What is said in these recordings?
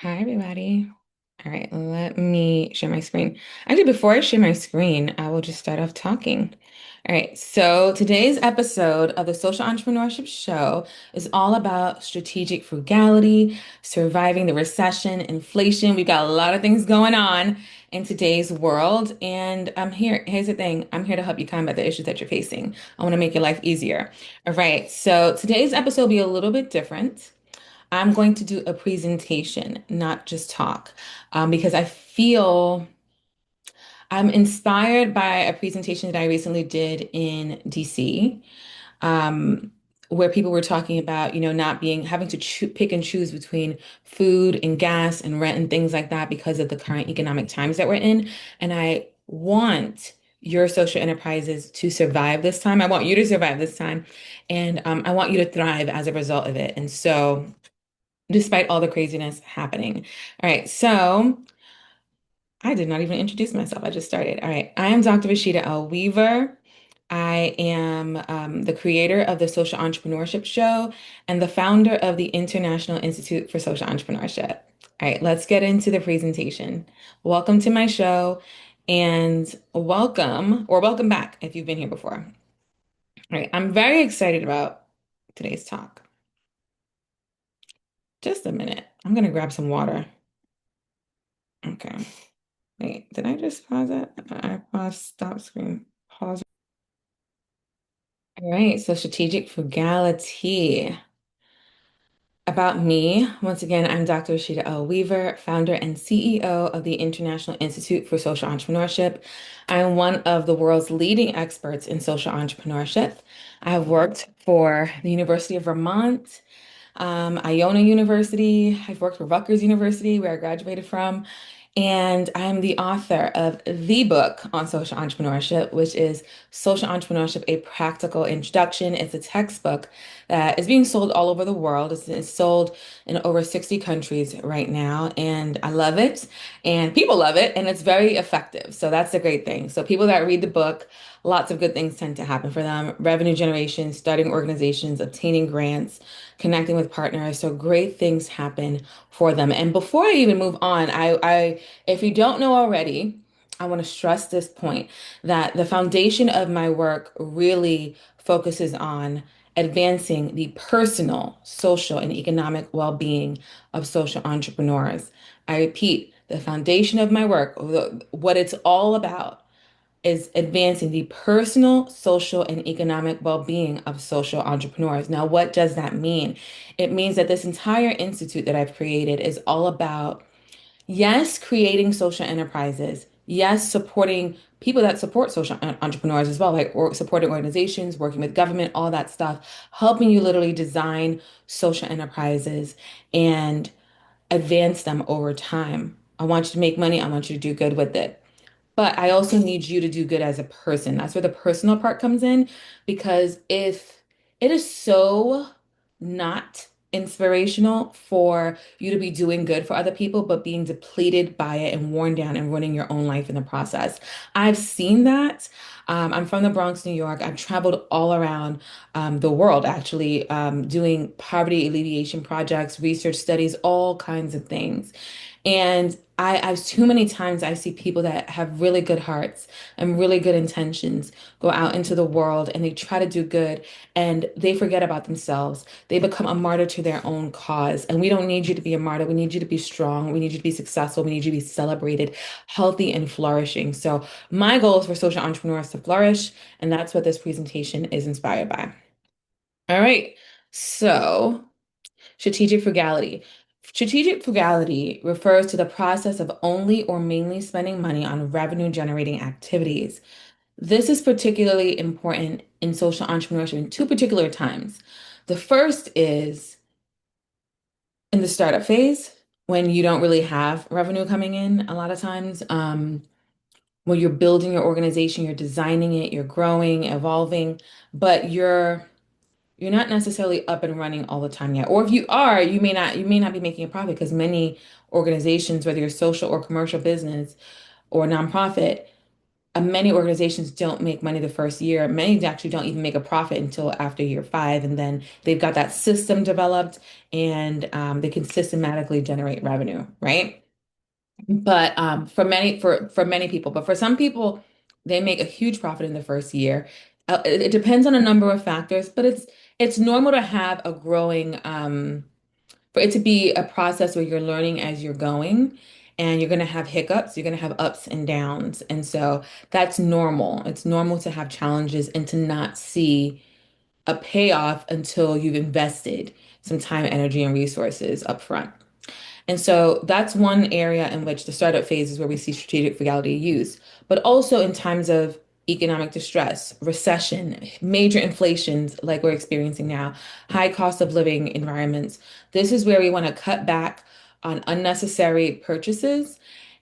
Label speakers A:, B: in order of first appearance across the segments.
A: Hi, everybody. All right, let me share my screen. Actually, before I share my screen, I will just start off talking. All right, so today's episode of the Social Entrepreneurship Show is all about strategic frugality, surviving the recession, inflation. We've got a lot of things going on in today's world, and I'm here. Here's the thing, I'm here to help you combat the issues that you're facing. I want to make your life easier. All right, so today's episode will be a little bit different. I'm going to do a presentation, not just talk, because I feel I'm inspired by a presentation that I recently did in DC, um, where people were talking about, not being having to pick and choose between food and gas and rent and things like that because of the current economic times that we're in. And I want your social enterprises to survive this time. I want you to survive this time, and I want you to thrive as a result of it. And so despite all the craziness happening. All right, so I did not even introduce myself. I just started. All right, I am Dr. Rashida L. Weaver. I am the creator of the Social Entrepreneurship Show and the founder of the International Institute for Social Entrepreneurship. All right, let's get into the presentation. Welcome to my show and welcome back if you've been here before. All right, I'm very excited about today's talk. Just a minute. I'm going to grab some water. Okay. Wait, did I just pause it? I paused stop screen. Pause. All right, so strategic frugality. About me, once again, I'm Dr. Rashida L. Weaver, founder and CEO of the International Institute for Social Entrepreneurship. I am one of the world's leading experts in social entrepreneurship. I have worked for the University of Vermont, Iona University. I've worked for Rutgers University, where I graduated from. And I'm the author of the book on social entrepreneurship, which is Social Entrepreneurship, A Practical Introduction. It's a textbook that is being sold all over the world. It's sold in over 60 countries right now. And I love it. And people love it. And it's very effective. So that's the great thing. So people that read the book, lots of good things tend to happen for them. Revenue generation, starting organizations, obtaining grants, connecting with partners. So great things happen for them. And before I even move on, if you don't know already, I want to stress this point that the foundation of my work really focuses on advancing the personal, social, and economic well-being of social entrepreneurs. I repeat, the foundation of my work, what it's all about, is advancing the personal, social, and economic well-being of social entrepreneurs. Now, what does that mean? It means that this entire institute that I've created is all about, yes, creating social enterprises. Yes, supporting people that support social entrepreneurs as well, like or supporting organizations, working with government, all that stuff, helping you literally design social enterprises and advance them over time. I want you to make money. I want you to do good with it. But I also need you to do good as a person. That's where the personal part comes in. Because if it is so not inspirational for you to be doing good for other people, but being depleted by it and worn down and running your own life in the process. I've seen that. I'm from the Bronx, New York. I've traveled all around the world, actually, doing poverty alleviation projects, research studies, all kinds of things. And I've too many times I see people that have really good hearts and really good intentions go out into the world and they try to do good and they forget about themselves. They become a martyr to their own cause. And we don't need you to be a martyr. We need you to be strong. We need you to be successful. We need you to be celebrated, healthy, and flourishing. So my goal is for social entrepreneurs to flourish, and that's what this presentation is inspired by. All right. So strategic frugality. Strategic frugality refers to the process of only or mainly spending money on revenue generating activities. This is particularly important in social entrepreneurship in two particular times. The first is in the startup phase when you don't really have revenue coming in a lot of times. When you're building your organization, you're designing it, you're growing, evolving, but you're not necessarily up and running all the time yet. Or if you are, you may not be making a profit because many organizations, whether you're social or commercial business or nonprofit, many organizations don't make money the first year. Many actually don't even make a profit until after year five, and then they've got that system developed, and they can systematically generate revenue, right? But for many people, but for some people, they make a huge profit in the first year. It depends on a number of factors, but it's normal to have a growing for it to be a process where you're learning as you're going, and you're going to have hiccups, you're going to have ups and downs, and so that's normal. It's normal to have challenges and to not see a payoff until you've invested some time, energy, and resources up front. And so that's one area in which the startup phase is where we see strategic frugality used, but also in times of economic distress, recession, major inflations like we're experiencing now, high cost of living environments. This is where we want to cut back on unnecessary purchases,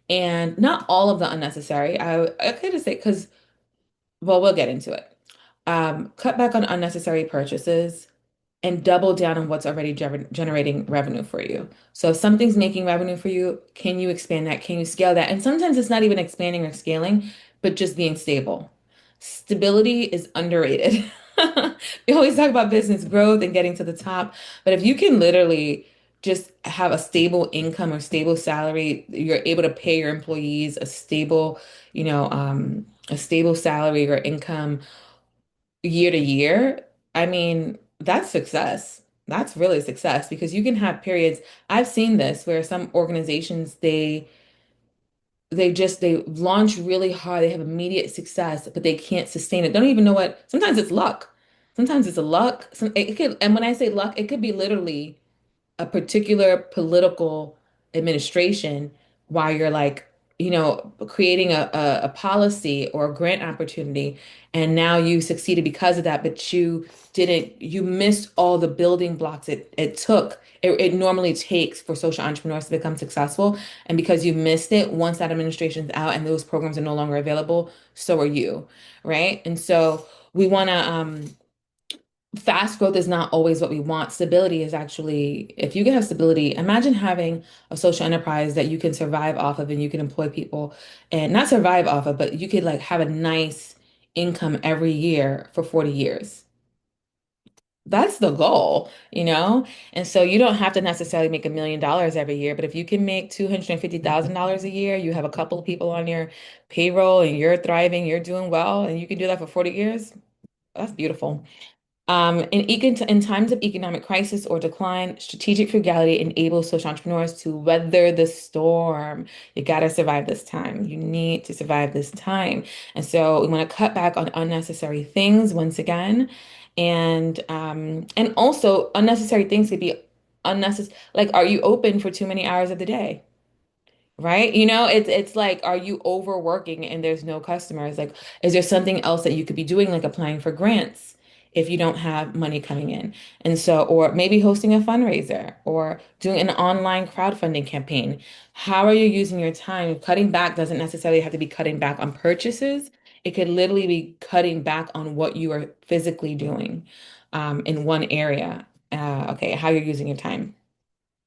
A: and not all of the unnecessary. I could just say, because, well, we'll get into it. Cut back on unnecessary purchases and double down on what's already generating revenue for you. So if something's making revenue for you, can you expand that? Can you scale that? And sometimes it's not even expanding or scaling, but just being stable. Stability is underrated. We always talk about business growth and getting to the top, but if you can literally just have a stable income or stable salary, you're able to pay your employees a stable salary or income year to year, I mean, that's success. That's really success, because you can have periods. I've seen this where some organizations they launch really hard, they have immediate success, but they can't sustain it. They don't even know what. Sometimes it's luck. Sometimes it's a luck. It could, and when I say luck, it could be literally a particular political administration while you're like, creating a policy or a grant opportunity, and now you succeeded because of that, but you missed all the building blocks it normally takes for social entrepreneurs to become successful. And because you missed it, once that administration's out and those programs are no longer available, so are you, right? And so we want to fast growth is not always what we want. Stability is actually, if you can have stability, imagine having a social enterprise that you can survive off of and you can employ people, and not survive off of, but you could like have a nice income every year for 40 years. That's the goal, you know? And so you don't have to necessarily make $1 million every year, but if you can make $250,000 a year, you have a couple of people on your payroll and you're thriving, you're doing well, and you can do that for 40 years, that's beautiful. In times of economic crisis or decline, strategic frugality enables social entrepreneurs to weather the storm. You got to survive this time. You need to survive this time. And so we want to cut back on unnecessary things once again. And also unnecessary things could be unnecessary. Like, are you open for too many hours of the day? Right? It's like, are you overworking and there's no customers? Like, is there something else that you could be doing, like applying for grants if you don't have money coming in? And so, or maybe hosting a fundraiser or doing an online crowdfunding campaign. How are you using your time? Cutting back doesn't necessarily have to be cutting back on purchases. It could literally be cutting back on what you are physically doing in one area. Okay, how you're using your time.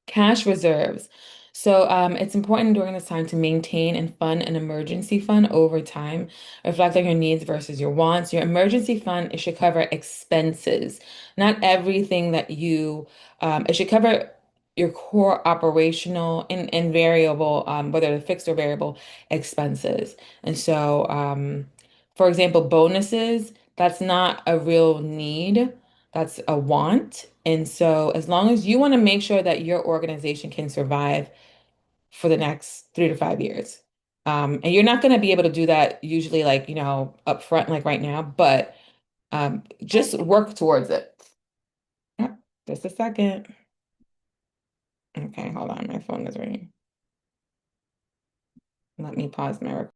A: Cash reserves. So it's important during this time to maintain and fund an emergency fund over time. Reflect on your needs versus your wants. Your emergency fund, it should cover expenses, not everything it should cover your core operational and variable, whether they're fixed or variable expenses. And so, for example, bonuses, that's not a real need. That's a want. And so, as long as you want to make sure that your organization can survive for the next 3 to 5 years, and you're not going to be able to do that usually, like, up front, like right now, but just work towards it. Yep, just a second. Okay, hold on. My phone is ringing. Let me pause my record.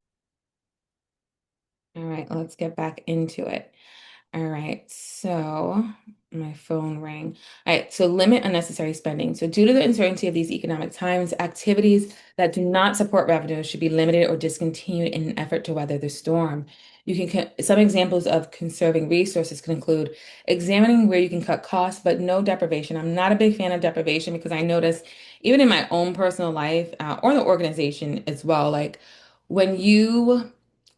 A: All right, let's get back into it. All right, so my phone rang. All right, so limit unnecessary spending. So, due to the uncertainty of these economic times, activities that do not support revenue should be limited or discontinued in an effort to weather the storm. Some examples of conserving resources can include examining where you can cut costs, but no deprivation. I'm not a big fan of deprivation because I notice even in my own personal life or the organization as well, like when you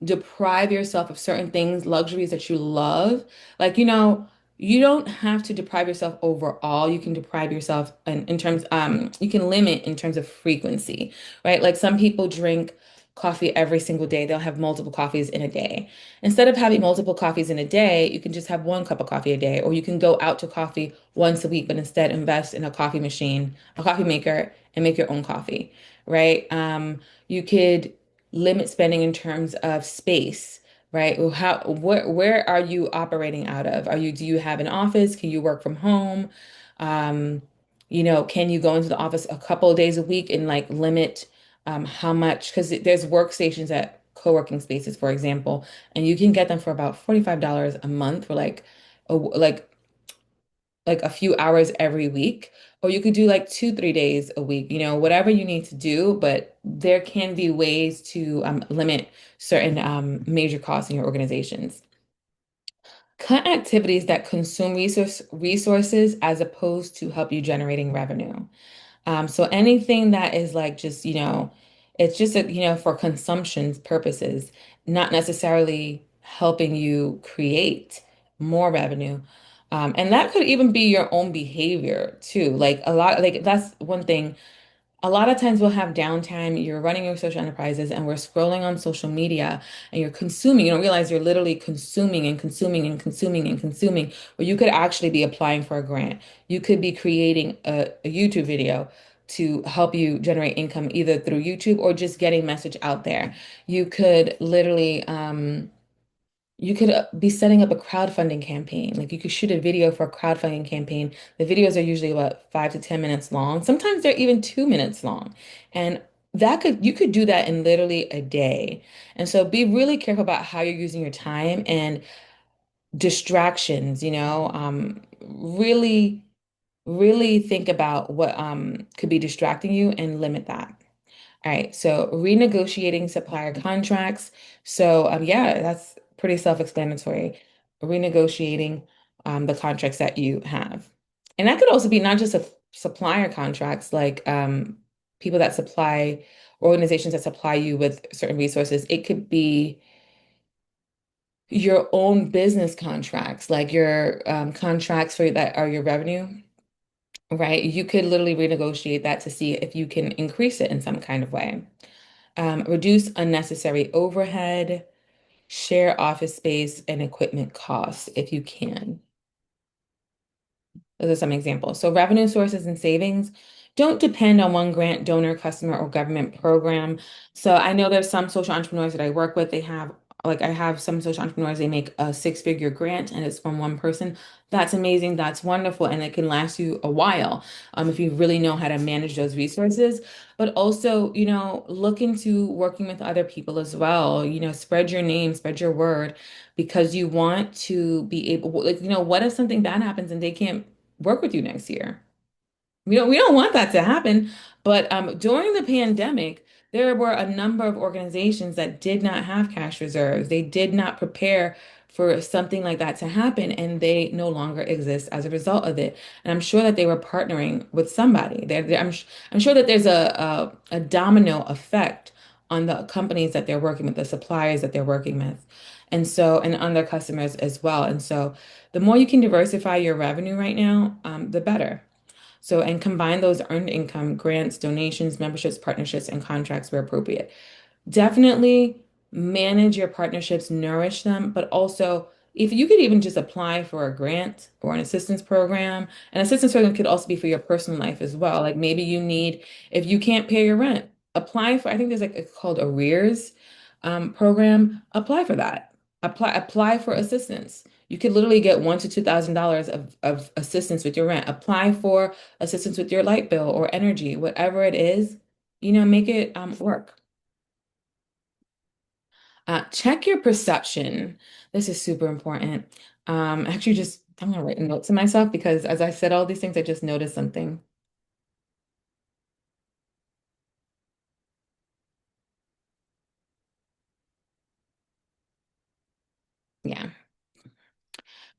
A: deprive yourself of certain things, luxuries that you love. Like, you don't have to deprive yourself overall. You can deprive yourself in terms, you can limit in terms of frequency, right? Like some people drink coffee every single day. They'll have multiple coffees in a day. Instead of having multiple coffees in a day, you can just have one cup of coffee a day, or you can go out to coffee once a week, but instead invest in a coffee machine, a coffee maker, and make your own coffee, right? You could limit spending in terms of space, right? Or where are you operating out of? Do you have an office? Can you work from home? Um, can you go into the office a couple of days a week and like limit how much? Because there's workstations at co-working spaces, for example, and you can get them for about $45 a month for like a few hours every week, or you could do like 2, 3 days a week, whatever you need to do. But there can be ways to limit certain major costs in your organizations. Cut activities that consume resources as opposed to help you generating revenue. So anything that is like just, it's just for consumption purposes, not necessarily helping you create more revenue. And that could even be your own behavior too. Like a lot, like that's one thing. A lot of times we'll have downtime, you're running your social enterprises and we're scrolling on social media and you're consuming, you don't realize you're literally consuming and consuming and consuming and consuming, where you could actually be applying for a grant. You could be creating a YouTube video to help you generate income either through YouTube or just getting message out there. You could literally you could be setting up a crowdfunding campaign. Like you could shoot a video for a crowdfunding campaign. The videos are usually about 5 to 10 minutes long. Sometimes they're even 2 minutes long. And you could do that in literally a day. And so be really careful about how you're using your time and distractions, really, really think about what could be distracting you and limit that. All right, so renegotiating supplier contracts. So, yeah, that's pretty self-explanatory. Renegotiating the contracts that you have. And that could also be not just a supplier contracts, like people that supply, organizations that supply you with certain resources. It could be your own business contracts, like your contracts for that are your revenue, right? You could literally renegotiate that to see if you can increase it in some kind of way. Reduce unnecessary overhead, share office space and equipment costs if you can. Those are some examples. So revenue sources and savings don't depend on one grant, donor, customer, or government program. So I know there's some social entrepreneurs that I work with. I have some social entrepreneurs, they make a six-figure grant and it's from one person. That's amazing. That's wonderful. And it can last you a while, if you really know how to manage those resources. But also, look into working with other people as well. Spread your name, spread your word, because you want to be able, like, what if something bad happens and they can't work with you next year? We don't want that to happen. But during the pandemic, there were a number of organizations that did not have cash reserves. They did not prepare for something like that to happen, and they no longer exist as a result of it. And I'm sure that they were partnering with somebody. I'm sure that there's a domino effect on the companies that they're working with, the suppliers that they're working with, and on their customers as well. And so, the more you can diversify your revenue right now, the better. So, and combine those earned income, grants, donations, memberships, partnerships, and contracts where appropriate. Definitely manage your partnerships, nourish them, but also if you could even just apply for a grant or an assistance program could also be for your personal life as well. Like maybe if you can't pay your rent, apply for, I think there's like it's called arrears program, apply for that. Apply for assistance. You could literally get $1,000 to $2,000 of assistance with your rent. Apply for assistance with your light bill or energy, whatever it is, make it work. Check your perception. This is super important. Actually, I'm gonna write a note to myself because as I said all these things, I just noticed something. Yeah.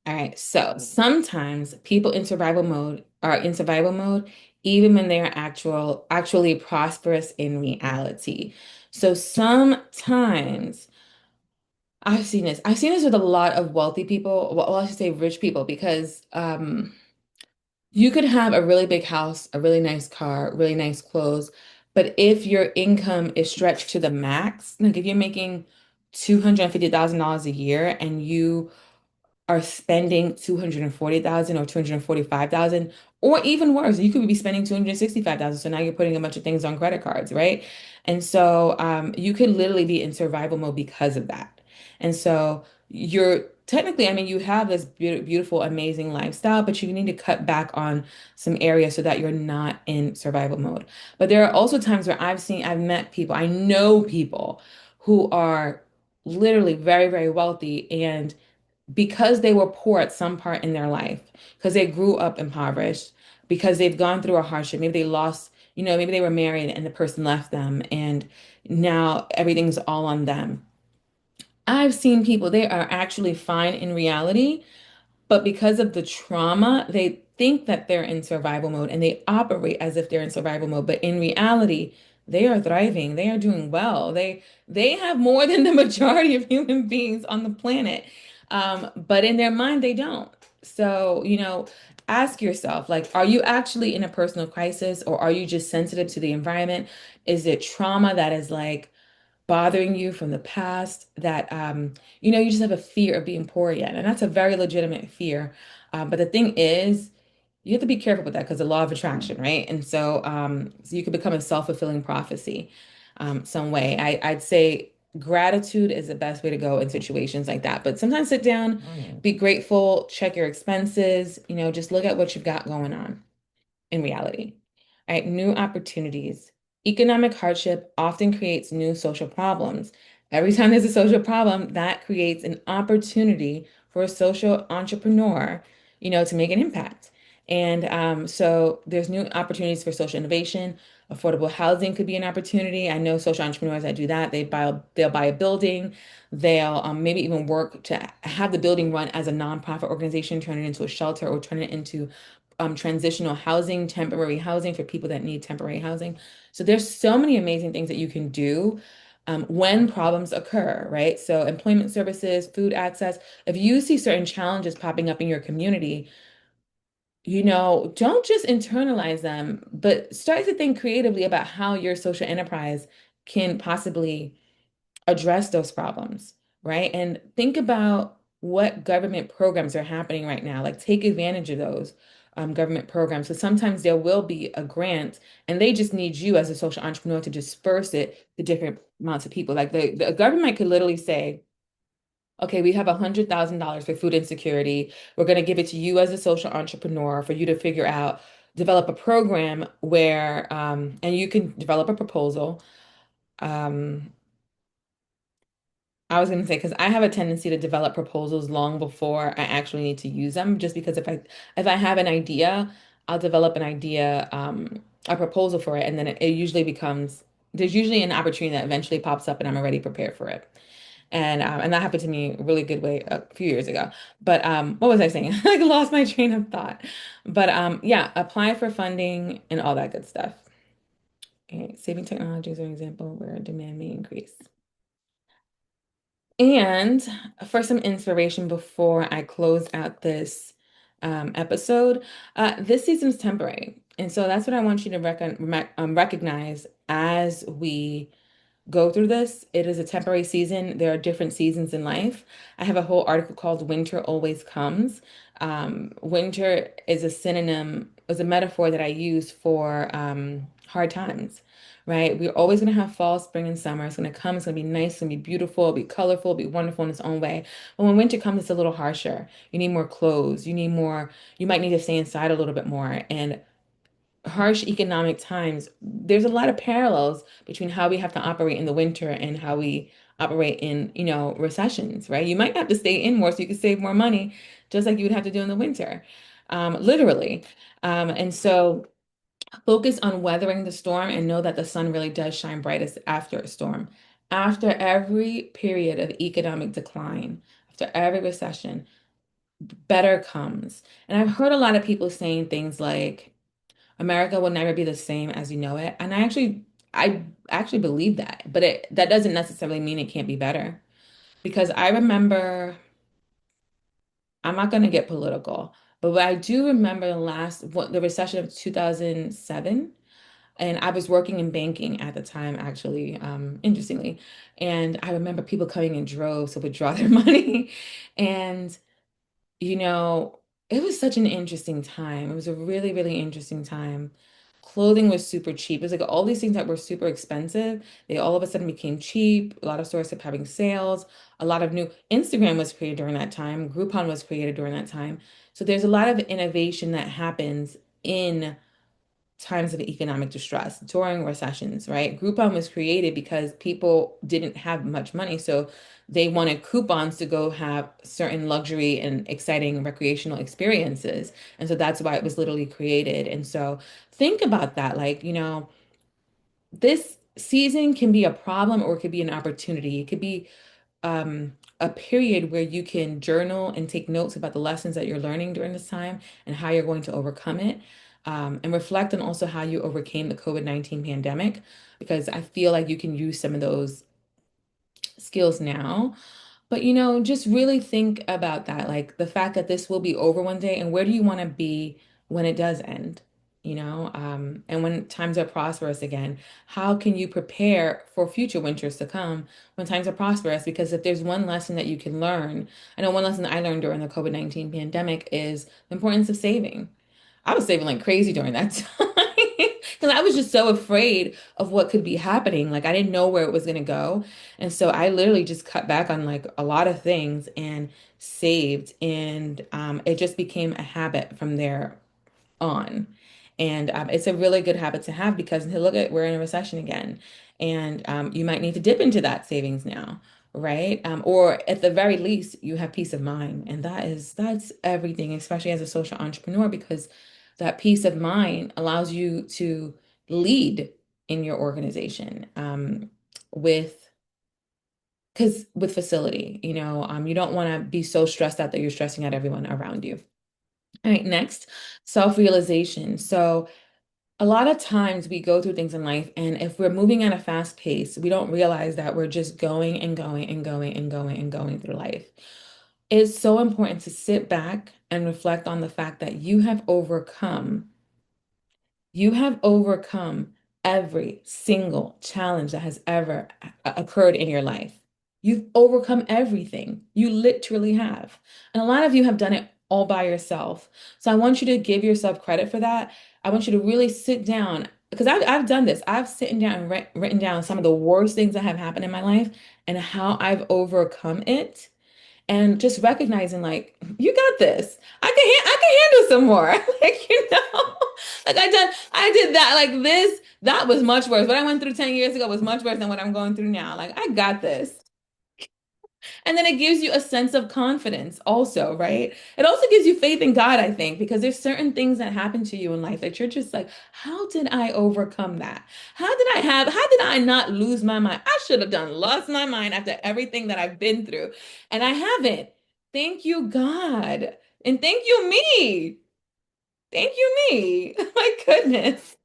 A: All right. So sometimes people in survival mode are in survival mode, even when they are actually prosperous in reality. So sometimes I've seen this. I've seen this with a lot of wealthy people. Well, I should say rich people, because you could have a really big house, a really nice car, really nice clothes, but if your income is stretched to the max, like if you're making $250,000 a year and you are spending 240,000 or 245,000, or even worse, you could be spending 265,000. So now you're putting a bunch of things on credit cards, right? And so you could literally be in survival mode because of that. And so you're technically, I mean, you have this beautiful, amazing lifestyle, but you need to cut back on some areas so that you're not in survival mode. But there are also times where I've met people, I know people who are literally very, very wealthy, and because they were poor at some part in their life, because they grew up impoverished, because they've gone through a hardship, maybe they lost, maybe they were married and the person left them, and now everything's all on them. I've seen people, they are actually fine in reality, but because of the trauma, they think that they're in survival mode and they operate as if they're in survival mode. But in reality, they are thriving. They are doing well. They have more than the majority of human beings on the planet. But in their mind, they don't. So, ask yourself, like, are you actually in a personal crisis, or are you just sensitive to the environment? Is it trauma that is like bothering you from the past, that you just have a fear of being poor again, and that's a very legitimate fear. But the thing is, you have to be careful with that because the law of attraction, right? And so you could become a self-fulfilling prophecy, some way. I'd say gratitude is the best way to go in situations like that. But sometimes sit down, be grateful, check your expenses, just look at what you've got going on in reality. All right, new opportunities. Economic hardship often creates new social problems. Every time there's a social problem, that creates an opportunity for a social entrepreneur, to make an impact. And so there's new opportunities for social innovation. Affordable housing could be an opportunity. I know social entrepreneurs that do that. They'll buy a building. They'll maybe even work to have the building run as a nonprofit organization, turn it into a shelter, or turn it into transitional housing, temporary housing for people that need temporary housing. So there's so many amazing things that you can do when problems occur, right? So employment services, food access. If you see certain challenges popping up in your community, don't just internalize them, but start to think creatively about how your social enterprise can possibly address those problems, right? And think about what government programs are happening right now. Like, take advantage of those government programs. So sometimes there will be a grant, and they just need you as a social entrepreneur to disperse it to different amounts of people. Like the government could literally say, okay, we have $100,000 for food insecurity. We're going to give it to you as a social entrepreneur for you to figure out, develop a program where, and you can develop a proposal. Um, I was going to say, because I have a tendency to develop proposals long before I actually need to use them, just because if I have an idea, I'll develop an idea, a proposal for it, and then it usually becomes there's usually an opportunity that eventually pops up, and I'm already prepared for it. And that happened to me a really good way a few years ago. But what was I saying? I lost my train of thought. But yeah, apply for funding and all that good stuff. Okay, saving technology is an example where demand may increase. And for some inspiration before I close out this episode, this season's temporary. And so that's what I want you to recognize as we go through this. It is a temporary season. There are different seasons in life. I have a whole article called Winter Always Comes. Winter is a synonym, is a metaphor that I use for hard times, right? We're always going to have fall, spring, and summer. It's going to come. It's going to be nice. It's going to be beautiful. It'll be colorful. It'll be wonderful in its own way. But when winter comes, it's a little harsher. You need more clothes. You need more, you might need to stay inside a little bit more. And harsh economic times, there's a lot of parallels between how we have to operate in the winter and how we operate in, recessions, right? You might have to stay in more so you can save more money, just like you would have to do in the winter, literally. And so focus on weathering the storm and know that the sun really does shine brightest after a storm. After every period of economic decline, after every recession, better comes. And I've heard a lot of people saying things like, America will never be the same as you know it. And I actually believe that, but that doesn't necessarily mean it can't be better, because I remember, I'm not going to get political, but I do remember the recession of 2007. And I was working in banking at the time, actually, interestingly. And I remember people coming in droves to withdraw their money. And you know, it was such an interesting time. It was a really, really interesting time. Clothing was super cheap. It was like all these things that were super expensive, they all of a sudden became cheap. A lot of stores kept having sales. A lot of new Instagram was created during that time. Groupon was created during that time. So there's a lot of innovation that happens in times of economic distress during recessions, right? Groupon was created because people didn't have much money, so they wanted coupons to go have certain luxury and exciting recreational experiences. And so that's why it was literally created. And so think about that. Like, this season can be a problem or it could be an opportunity. It could be a period where you can journal and take notes about the lessons that you're learning during this time and how you're going to overcome it. And reflect on also how you overcame the COVID-19 pandemic, because I feel like you can use some of those skills now. But just really think about that, like the fact that this will be over one day, and where do you want to be when it does end? And when times are prosperous again, how can you prepare for future winters to come when times are prosperous? Because if there's one lesson that you can learn, I know one lesson that I learned during the COVID-19 pandemic is the importance of saving. I was saving like crazy during that time because I was just so afraid of what could be happening. Like I didn't know where it was going to go. And so I literally just cut back on like a lot of things and saved. And it just became a habit from there on. And it's a really good habit to have because hey, look at we're in a recession again. And you might need to dip into that savings now, right? Or at the very least, you have peace of mind. And that's everything, especially as a social entrepreneur, because that peace of mind allows you to lead in your organization with with facility. You don't want to be so stressed out that you're stressing out everyone around you. All right, next, self-realization. So a lot of times we go through things in life, and if we're moving at a fast pace, we don't realize that we're just going and going and going and going and going through life. It's so important to sit back and reflect on the fact that you have overcome every single challenge that has ever occurred in your life. You've overcome everything. You literally have. And a lot of you have done it all by yourself. So I want you to give yourself credit for that. I want you to really sit down because I've done this. I've sitting down and written down some of the worst things that have happened in my life and how I've overcome it, and just recognizing like you got this. I can handle some more. Like like I did that, like this that was much worse. What I went through 10 years ago was much worse than what I'm going through now. Like I got this. And then it gives you a sense of confidence also, right? It also gives you faith in God, I think, because there's certain things that happen to you in life that you're just like, how did I overcome that? How did I not lose my mind? I should have done lost my mind after everything that I've been through. And I haven't. Thank you, God. And thank you, me. Thank you, me. My goodness.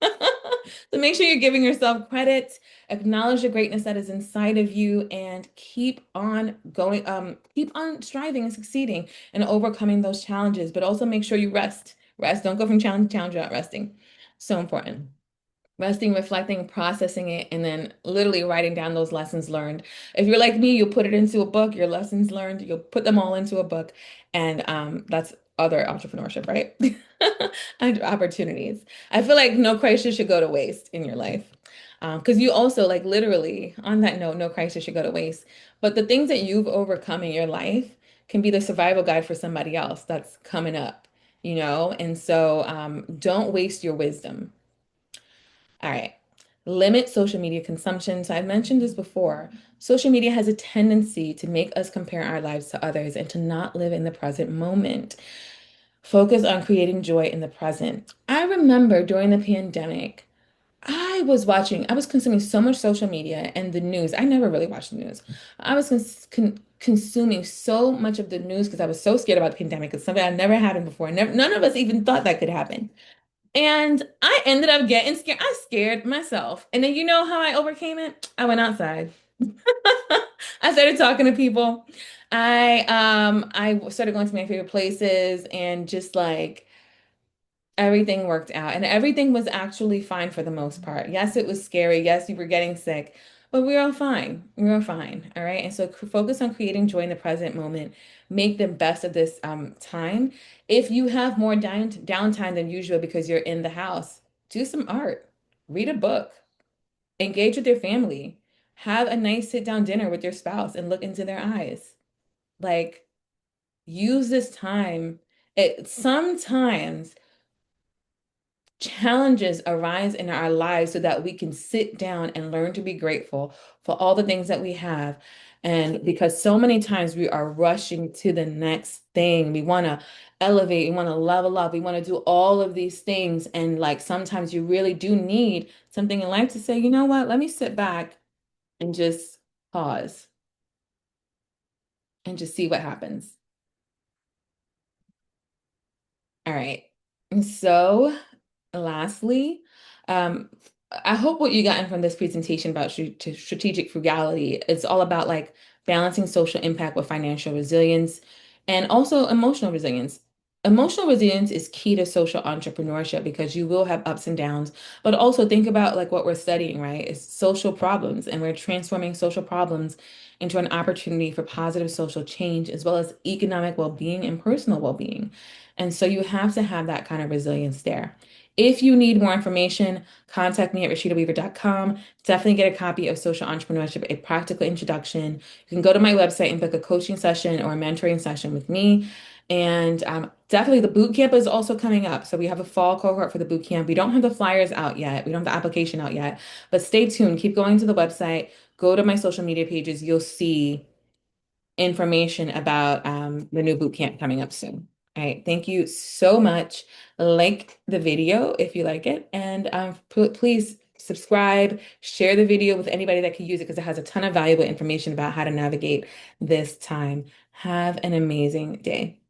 A: So make sure you're giving yourself credit, acknowledge the greatness that is inside of you, and keep on going, keep on striving and succeeding and overcoming those challenges. But also make sure you rest. Rest. Don't go from challenge to challenge without resting. So important. Resting, reflecting, processing it, and then literally writing down those lessons learned. If you're like me, you'll put it into a book, your lessons learned, you'll put them all into a book. And that's other entrepreneurship, right? And opportunities. I feel like no crisis should go to waste in your life. Because you also, like, literally, on that note, no crisis should go to waste. But the things that you've overcome in your life can be the survival guide for somebody else that's coming up, And so don't waste your wisdom. All right. Limit social media consumption. So I've mentioned this before. Social media has a tendency to make us compare our lives to others and to not live in the present moment. Focus on creating joy in the present. I remember during the pandemic, I was consuming so much social media and the news. I never really watched the news. I was consuming so much of the news because I was so scared about the pandemic. It's something that never happened before. None of us even thought that could happen. And I ended up getting scared. I scared myself. And then you know how I overcame it? I went outside. I started talking to people. I started going to my favorite places and just like everything worked out, and everything was actually fine for the most part. Yes, it was scary. Yes, you were getting sick, but we were all fine. We were all fine. All right. And so focus on creating joy in the present moment. Make the best of this time. If you have more downtime than usual because you're in the house, do some art, read a book, engage with your family, have a nice sit down dinner with your spouse and look into their eyes. Like, use this time. It sometimes challenges arise in our lives so that we can sit down and learn to be grateful for all the things that we have. And because so many times we are rushing to the next thing, we want to elevate, we want to level up, we want to do all of these things. And like sometimes you really do need something in life to say, you know what, let me sit back and just pause and just see what happens. All right. And so, lastly, um, I hope what you gotten from this presentation about strategic frugality, it's all about like balancing social impact with financial resilience and also emotional resilience. Emotional resilience is key to social entrepreneurship because you will have ups and downs, but also think about like what we're studying, right? It's social problems, and we're transforming social problems into an opportunity for positive social change as well as economic well-being and personal well-being. And so you have to have that kind of resilience there. If you need more information, contact me at rashidaweaver.com. Definitely get a copy of Social Entrepreneurship, A Practical Introduction. You can go to my website and book a coaching session or a mentoring session with me. And definitely the boot camp is also coming up. So we have a fall cohort for the boot camp. We don't have the flyers out yet. We don't have the application out yet, but stay tuned. Keep going to the website. Go to my social media pages. You'll see information about the new boot camp coming up soon. All right, thank you so much. Like the video if you like it, and please subscribe, share the video with anybody that can use it because it has a ton of valuable information about how to navigate this time. Have an amazing day.